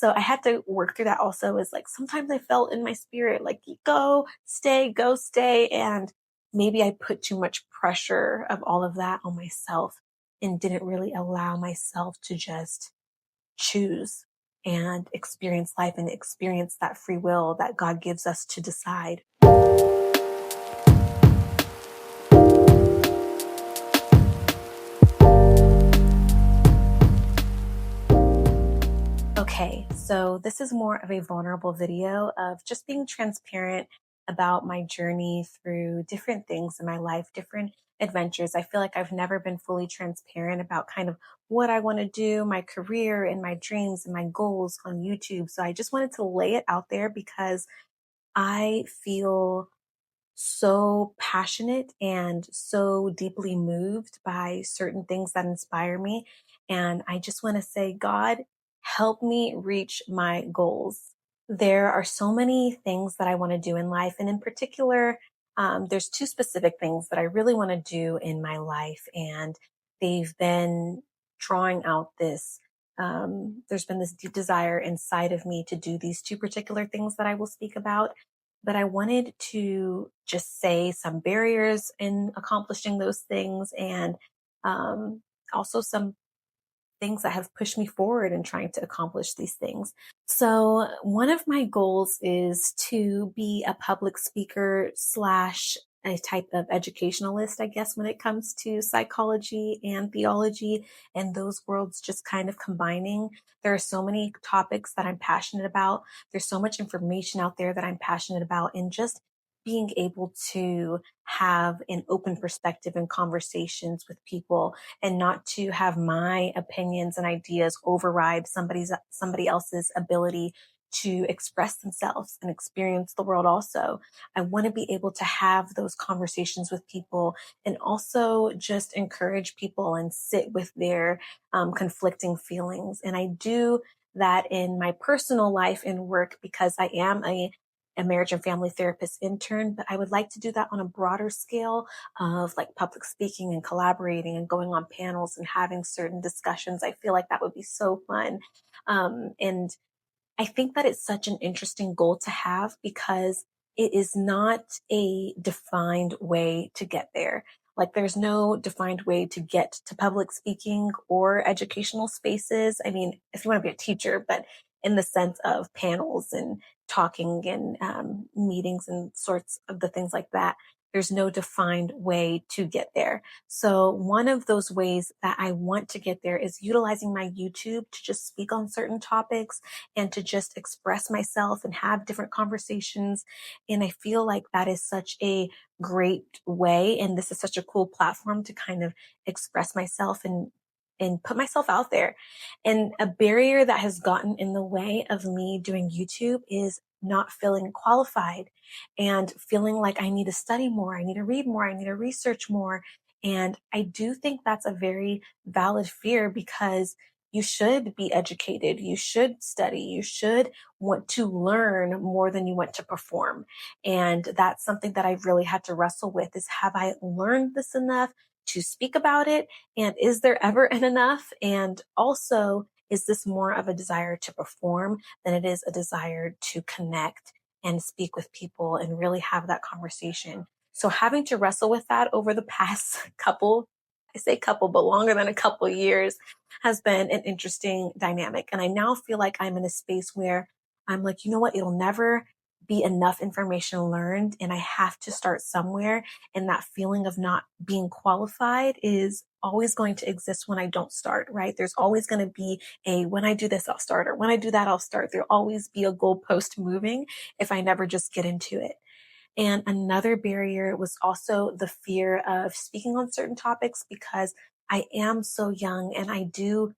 So I had to work through that also. Is like sometimes I felt in my spirit, like, go, stay, go, stay. And maybe I put too much pressure of all of that on myself and didn't really allow myself to just choose and experience life and experience that free will that God gives us to decide. Okay, so this is more of a vulnerable video of just being transparent about my journey through different things in my life, different adventures. I feel like I've never been fully transparent about kind of what I want to do, my career and my dreams and my goals on YouTube. So I just wanted to lay it out there because I feel so passionate and so deeply moved by certain things that inspire me. And I just want to say, God, help me reach my goals. There are so many things that I want to do in life. And in particular, there's two specific things that I really want to do in my life. And they've been drawing out this. There's been this deep desire inside of me to do these two particular things that I will speak about, but I wanted to just say some barriers in accomplishing those things, and um, also some things that have pushed me forward in trying to accomplish these things. So one of my goals is to be a public speaker slash a type of educationalist, I guess, when it comes to psychology and theology and those worlds just kind of combining. There are so many topics that I'm passionate about. There's so much information out there that I'm passionate about, and just being able to have an open perspective in conversations with people and not to have my opinions and ideas override somebody else's ability to express themselves and experience the world also. I want to be able to have those conversations with people and also just encourage people and sit with their conflicting feelings. And I do that in my personal life and work because I am a marriage and family therapist intern, but I would like to do that on a broader scale of like public speaking and collaborating and going on panels and having certain discussions. I feel like that would be so fun. And I think that it's such an interesting goal to have because it is not a defined way to get there. Like there's no defined way to get to public speaking or educational spaces. I mean, if you want to be a teacher, but in the sense of panels and talking and meetings and sorts of the things like that, there's no defined way to get there. So one of those ways that I want to get there is utilizing my YouTube to just speak on certain topics and to just express myself and have different conversations. And I feel like that is such a great way. And this is such a cool platform to kind of express myself and put myself out there. And a barrier that has gotten in the way of me doing YouTube is not feeling qualified and feeling like I need to study more, I need to read more, I need to research more. And I do think that's a very valid fear because you should be educated, you should study, you should want to learn more than you want to perform. And that's something that I really had to wrestle with is, have I learned this enough to speak about it? And is there ever an enough? And also, is this more of a desire to perform than it is a desire to connect and speak with people and really have that conversation? So having to wrestle with that over the past couple, I say couple, but longer than a couple years, has been an interesting dynamic. And I now feel like I'm in a space where I'm like, you know what? It'll never be enough information learned, and I have to start somewhere. And that feeling of not being qualified is always going to exist when I don't start, right? There's always going to be a, when I do this, I'll start, or when I do that, I'll start. There'll always be a goalpost moving if I never just get into it. And another barrier was also the fear of speaking on certain topics because I am so young, and I do,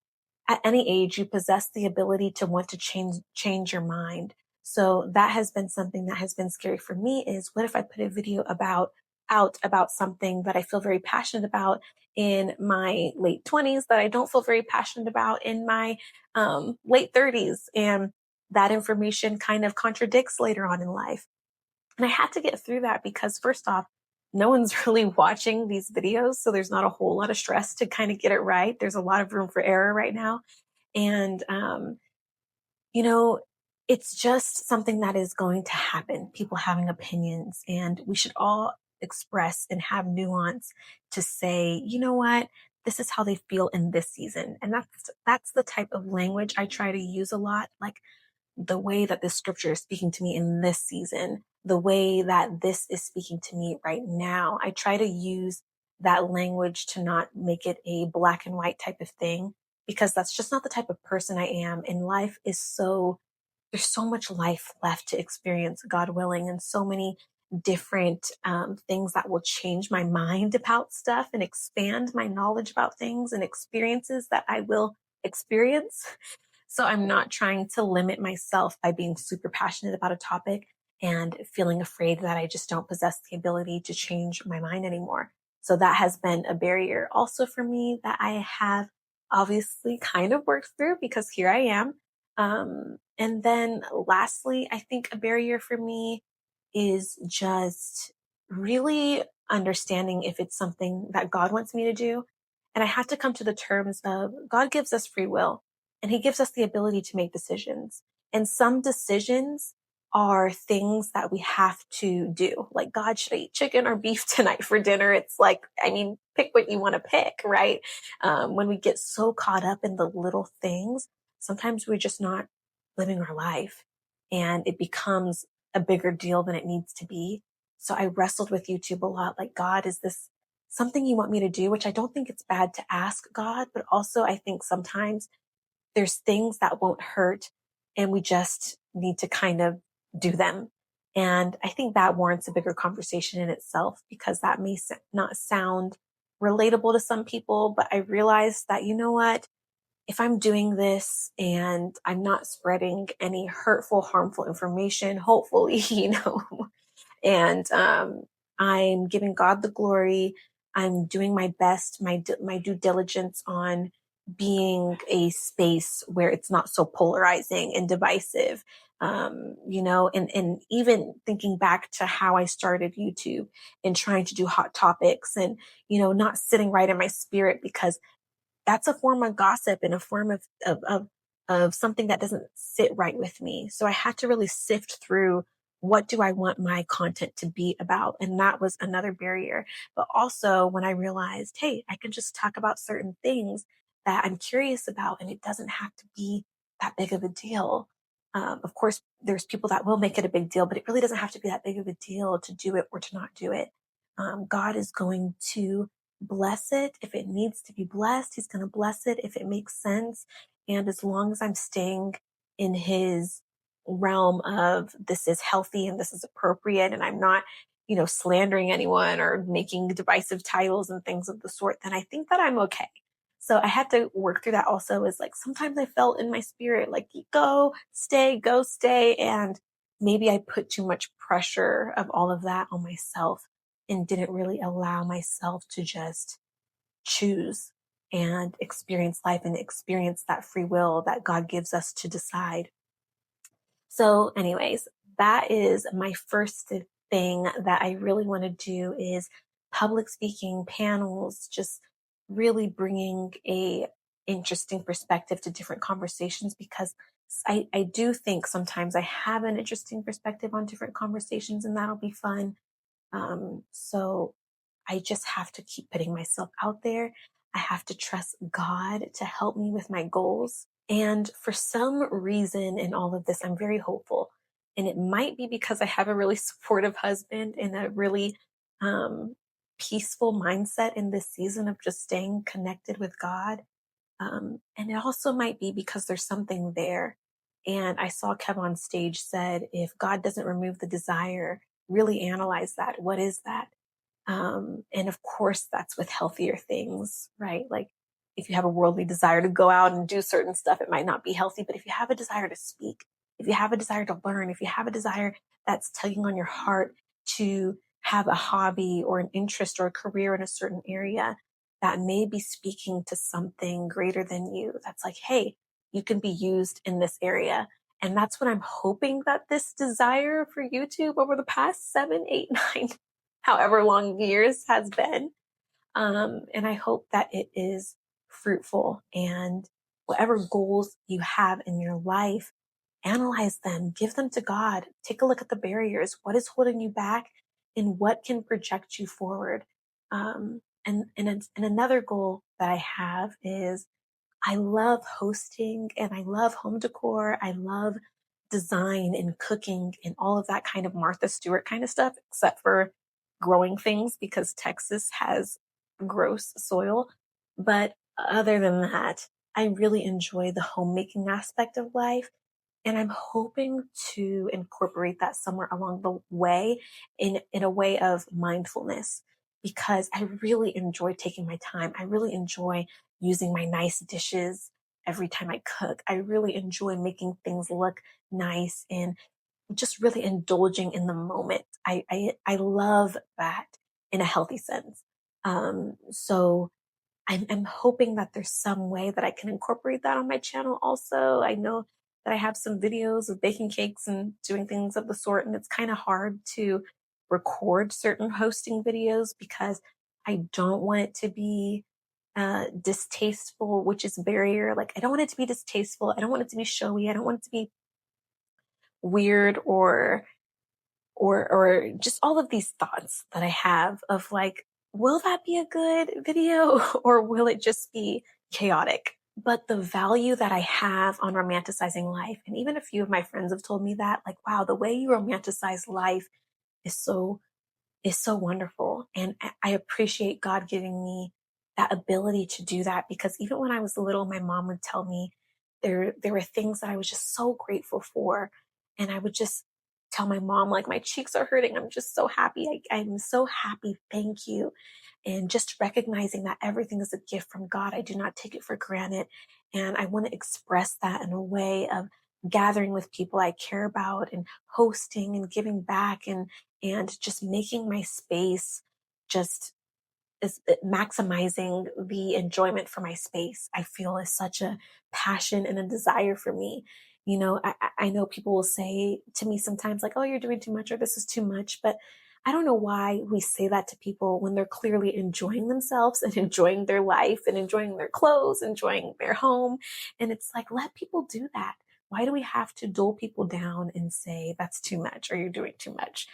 at any age, you possess the ability to want to change your mind. So that has been something that has been scary for me, is what if I put a video out about something that I feel very passionate about in my late 20s that I don't feel very passionate about in my late 30s, and that information kind of contradicts later on in life. And I had to get through that because, first off, no one's really watching these videos. So there's not a whole lot of stress to kind of get it right. There's a lot of room for error right now. And you know, it's just something that is going to happen. People having opinions, and we should all express and have nuance to say, you know what, this is how they feel in this season. And that's the type of language I try to use a lot. Like, the way that this scripture is speaking to me in this season, the way that this is speaking to me right now. I try to use that language to not make it a black and white type of thing, because that's just not the type of person I am. And life is there's so much life left to experience, God willing, and so many different things that will change my mind about stuff and expand my knowledge about things and experiences that I will experience. So I'm not trying to limit myself by being super passionate about a topic and feeling afraid that I just don't possess the ability to change my mind anymore. So that has been a barrier also for me that I have obviously kind of worked through, because here I am. And then lastly, I think a barrier for me is just really understanding if it's something that God wants me to do. And I had to come to the terms of God gives us free will, and he gives us the ability to make decisions. And some decisions are things that we have to do. Like, God, should I eat chicken or beef tonight for dinner? It's like, I mean, pick what you want to pick, right? When we get so caught up in the little things, sometimes we're just not living our life, and it becomes a bigger deal than it needs to be. So I wrestled with YouTube a lot. Like, God, is this something you want me to do? Which I don't think it's bad to ask God, but also I think sometimes there's things that won't hurt, and we just need to kind of do them. And I think that warrants a bigger conversation in itself, because that may not sound relatable to some people, but I realized that, you know what? If I'm doing this and I'm not spreading any hurtful, harmful information, hopefully, and I'm giving God the glory. I'm doing my best, my due diligence on being a space where it's not so polarizing and divisive. And even thinking back to how I started YouTube and trying to do hot topics, and not sitting right in my spirit, because that's a form of gossip and a form of something that doesn't sit right with me. So I had to really sift through, what do I want my content to be about? And that was another barrier. But also, when I realized, hey, I can just talk about certain things that I'm curious about, and it doesn't have to be that big of a deal. Of course, there's people that will make it a big deal, but it really doesn't have to be that big of a deal to do it or to not do it. God is going to bless it if it needs to be blessed. He's going to bless it if it makes sense. And as long as I'm staying in his realm of this is healthy and this is appropriate, and I'm not, slandering anyone or making divisive titles and things of the sort, then I think that I'm okay. So I had to work through that also. Is like, sometimes I felt in my spirit, like, go stay. And maybe I put too much pressure of all of that on myself, and didn't really allow myself to just choose and experience life and experience that free will that God gives us to decide. So, anyways, that is my first thing that I really want to do, is public speaking, panels, just really bringing a interesting perspective to different conversations, because I do think sometimes I have an interesting perspective on different conversations, and that'll be fun. So I just have to keep putting myself out there. I have to trust God to help me with my goals. And for some reason in all of this, I'm very hopeful. And it might be because I have a really supportive husband and a really peaceful mindset in this season of just staying connected with God. And it also might be because there's something there. And I saw Kev on stage said, if God doesn't remove the desire, really analyze that. What is that? And of course, that's with healthier things, right? Like, if you have a worldly desire to go out and do certain stuff, it might not be healthy. But if you have a desire to speak, if you have a desire to learn, if you have a desire that's tugging on your heart to have a hobby or an interest or a career in a certain area that may be speaking to something greater than you, that's like, hey, you can be used in this area. And that's what I'm hoping that this desire for YouTube over the past 7, 8, 9, however long years has been. And I hope that it is fruitful, and whatever goals you have in your life, analyze them, give them to God, take a look at the barriers. What is holding you back and what can project you forward? And another goal that I have is I love hosting and I love home decor. I love design and cooking and all of that kind of Martha Stewart kind of stuff, except for growing things because Texas has gross soil. But other than that, I really enjoy the homemaking aspect of life. And I'm hoping to incorporate that somewhere along the way in a way of mindfulness because I really enjoy taking my time. I really enjoy using my nice dishes every time I cook. I really enjoy making things look nice and just really indulging in the moment. I love that in a healthy sense. So I'm hoping that there's some way that I can incorporate that on my channel also. I know that I have some videos of baking cakes and doing things of the sort, and it's kind of hard to record certain hosting videos because I don't want it to be distasteful, which is barrier. Like, I don't want it to be distasteful. I don't want it to be showy. I don't want it to be weird or just all of these thoughts that I have of like, will that be a good video or will it just be chaotic? But the value that I have on romanticizing life, and even a few of my friends have told me that, like, wow, the way you romanticize life is so wonderful. And I appreciate God giving me that ability to do that because even when I was little, my mom would tell me there were things that I was just so grateful for. And I would just tell my mom, like, my cheeks are hurting. I'm just so happy. I'm so happy. Thank you. And just recognizing that everything is a gift from God. I do not take it for granted. And I want to express that in a way of gathering with people I care about and hosting and giving back and just making my space just is maximizing the enjoyment for my space. I feel is such a passion and a desire for me. You know, I know people will say to me sometimes like, oh, you're doing too much or this is too much, but I don't know why we say that to people when they're clearly enjoying themselves and enjoying their life and enjoying their clothes, enjoying their home. And it's like, let people do that. Why do we have to dull people down and say that's too much or you're doing too much?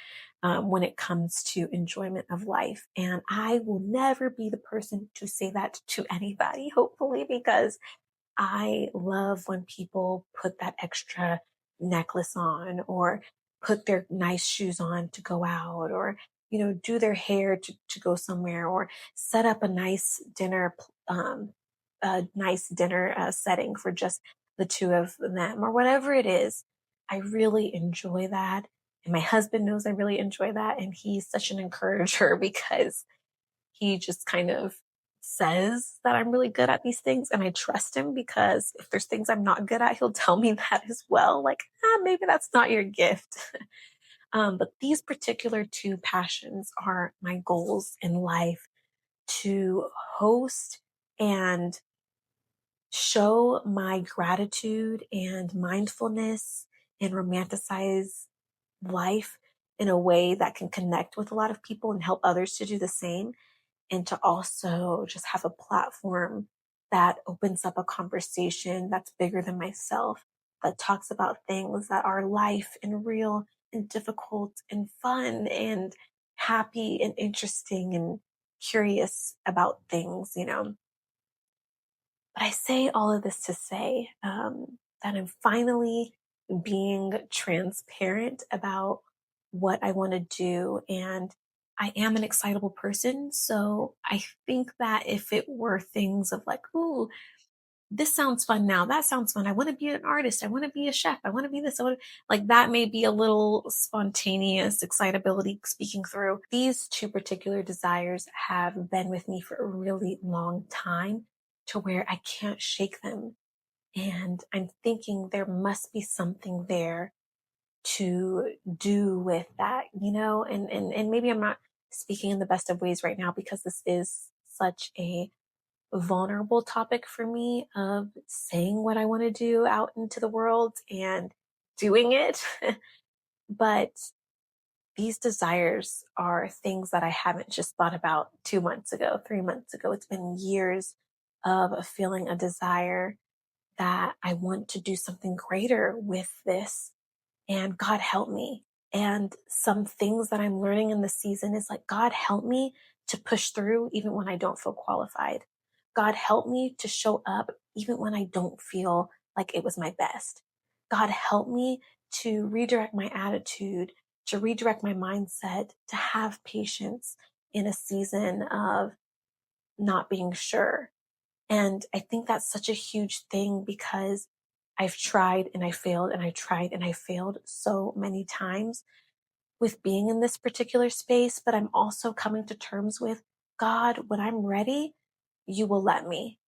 When it comes to enjoyment of life. And I will never be the person to say that to anybody, hopefully, because I love when people put that extra necklace on or put their nice shoes on to go out or, do their hair to go somewhere or set up a nice dinner setting for just the two of them or whatever it is. I really enjoy that. And my husband knows I really enjoy that. And he's such an encourager because he just kind of says that I'm really good at these things. And I trust him because if there's things I'm not good at, he'll tell me that as well. Like, maybe that's not your gift. But these particular two passions are my goals in life to host and show my gratitude and mindfulness and romanticize life in a way that can connect with a lot of people and help others to do the same. And to also just have a platform that opens up a conversation that's bigger than myself, that talks about things that are life and real and difficult and fun and happy and interesting and curious about things. But I say all of this to say that I'm finally being transparent about what I want to do. And I am an excitable person. So I think that if it were things of like, ooh, this sounds fun now, that sounds fun. I want to be an artist. I want to be a chef. I want to be this. Like that may be a little spontaneous excitability speaking through. These two particular desires have been with me for a really long time to where I can't shake them. And I'm thinking there must be something there to do with that, and maybe I'm not speaking in the best of ways right now because this is such a vulnerable topic for me of saying what I want to do out into the world and doing it. But these desires are things that I haven't just thought about 2 months ago, 3 months ago. It's been years of feeling a desire that I want to do something greater with this, and God help me. And some things that I'm learning in this season is like, God help me to push through even when I don't feel qualified. God help me to show up even when I don't feel like it was my best. God help me to redirect my attitude, to redirect my mindset, to have patience in a season of not being sure. And I think that's such a huge thing because I've tried and I failed and I tried and I failed so many times with being in this particular space. But I'm also coming to terms with God, when I'm ready, you will let me.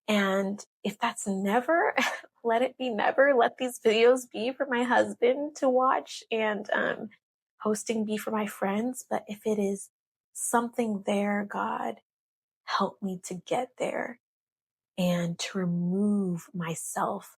And if that's never, let it be never. Let these videos be for my husband to watch, and hosting be for my friends. But if it is something there, God, help me to get there and to remove myself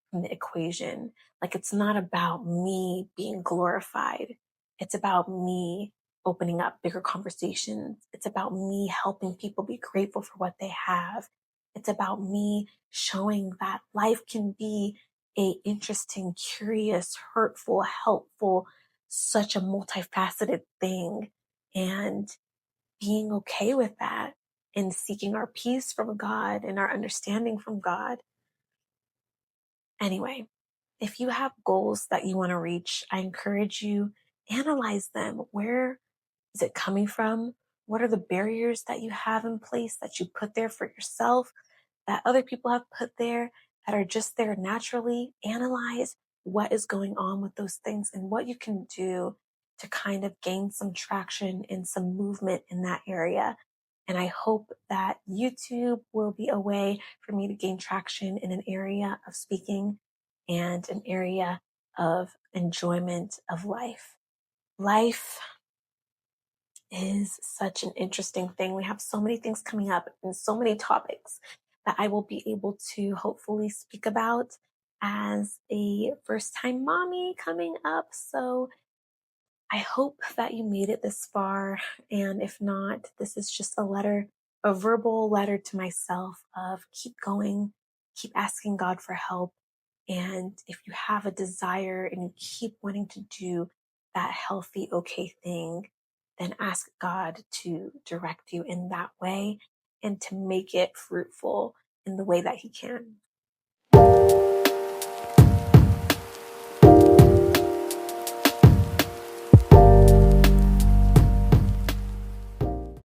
from the equation. Like, it's not about me being glorified. It's about me opening up bigger conversations. It's about me helping people be grateful for what they have. It's about me showing that life can be a interesting, curious, hurtful, helpful, such a multifaceted thing. And being okay with that and seeking our peace from God and our understanding from God. Anyway, if you have goals that you want to reach, I encourage you analyze them. Where is it coming from? What are the barriers that you have in place that you put there for yourself, that other people have put there, that are just there naturally? Analyze what is going on with those things and what you can do to kind of gain some traction and some movement in that area. And I hope that YouTube will be a way for me to gain traction in an area of speaking and an area of enjoyment of life. Life is such an interesting thing. We have so many things coming up and so many topics that I will be able to hopefully speak about as a first time mommy coming up. So I hope that you made it this far. And if not, this is just a letter, a verbal letter to myself of keep going, keep asking God for help. And if you have a desire and you keep wanting to do that healthy, okay thing, then ask God to direct you in that way and to make it fruitful in the way that He can.